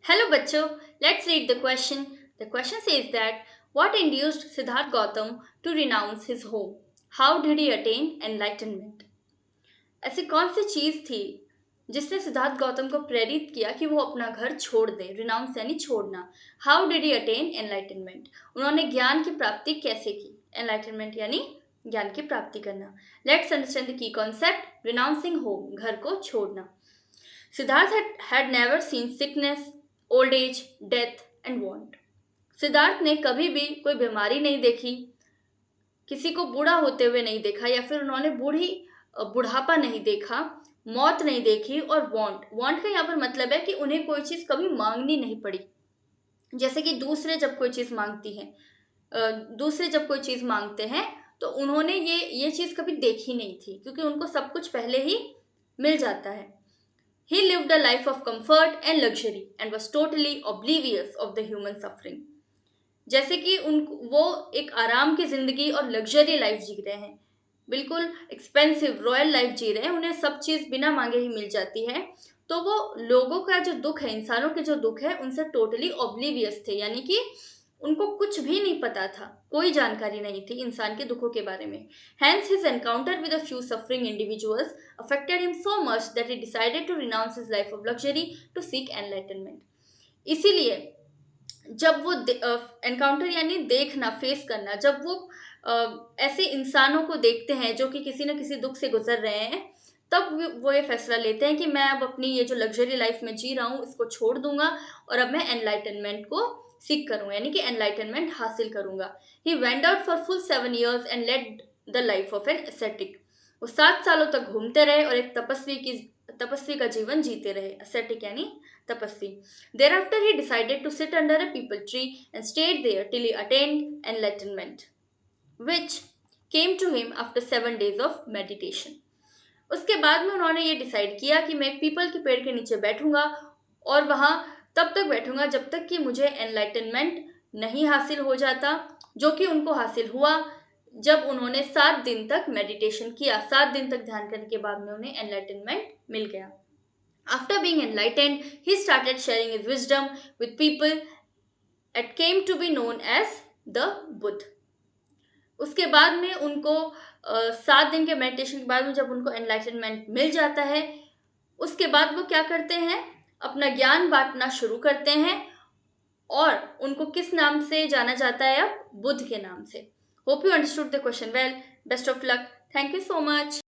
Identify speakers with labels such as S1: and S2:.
S1: Hello, bachcho. Let's read the question. The question says that what induced Siddharth Gautam to renounce his home? How did he attain enlightenment? ऐसी कौन सी चीज थी जिसने सिद्धार्थ गौतम को प्रेरित किया कि वो अपना घर छोड़ दे? रिनाउंस यानी छोड़ना. How did he attain enlightenment? उन्होंने ज्ञान की प्राप्ति कैसे की? एनलाइटनमेंट यानी ज्ञान की प्राप्ति करना. Let's understand the key concept. Renouncing home, घर को छोड़ना. Siddharth had never seen sickness, old age, death and want. Siddharth ने कभी भी कोई बीमारी नहीं देखी, किसी को बूढ़ा होते हुए नहीं देखा, या फिर उन्होंने बुढ़ापा नहीं देखा, मौत नहीं देखी. और वांट का यहाँ पर मतलब है कि उन्हें कोई चीज कभी मांगनी नहीं पड़ी. जैसे कि दूसरे जब कोई चीज मांगते हैं तो उन्होंने ये चीज कभी देखी नहीं थी, क्योंकि उनको सब कुछ पहले ही मिल जाता है. He lived a life of comfort and luxury and was totally oblivious of the human suffering. जैसे कि वो एक आराम की जिंदगी और लग्जरी लाइफ जी रहे हैं, बिल्कुल एक्सपेंसिव रॉयल लाइफ जी रहे हैं, उन्हें सब चीज बिना मांगे ही मिल जाती है. तो वो लोगों का जो दुख है, इंसानों के जो दुख है, उनसे टोटली ऑब्लिवियस थे. यानी कि उनको कुछ भी नहीं पता था, कोई जानकारी नहीं थी इंसान के दुखों के बारे में. Hence his encounter with a few suffering individuals affected him so much that he decided to renounce his life of luxury to seek enlightenment. इसीलिए जब वो एनकाउंटर यानी देखना, फेस करना, जब वो ऐसे इंसानों को देखते हैं जो कि किसी न किसी दुख से गुजर रहे हैं, तब वो ये फैसला लेते हैं कि मैं अब अपनी ये जो लग्जरी लाइफ में जी रहा हूँ इसको छोड़ दूंगा और अब मैं एनलाइटनमेंट को सीख करूंगा, यानी कि एनलाइटनमेंट हासिल करूंगा. He went out for full 7 years and led the life of an ascetic. वो 7 सालों तक घूमते रहे और एक तपस्वी का जीवन जीते रहे. एसेटिक यानी तपस्वी. Thereafter, he decided to sit under a peepal tree and stayed there till he attained enlightenment, which came to him after 7 days of meditation. उसके बाद में उन्होंने ये डिसाइड किया कि मैं एक पीपल के पेड़ के नीचे बैठूंगा और वहां तब तक बैठूंगा जब तक कि मुझे एनलाइटनमेंट नहीं हासिल हो जाता, जो कि उनको हासिल हुआ जब उन्होंने 7 दिन तक मेडिटेशन किया. 7 दिन तक ध्यान करने के बाद में उन्हें एनलाइटनमेंट मिल गया. After being enlightened, he started sharing his wisdom with people and came to be known as the Buddha. उसके बाद में उनको 7 दिन के मेडिटेशन के बाद में जब उनको एनलाइटनमेंट मिल जाता है, उसके बाद वो क्या करते हैं? अपना ज्ञान बांटना शुरू करते हैं. और उनको किस नाम से जाना जाता है अब? बुद्ध के नाम से. Hope you understood the question well. Best of luck. Thank you so much.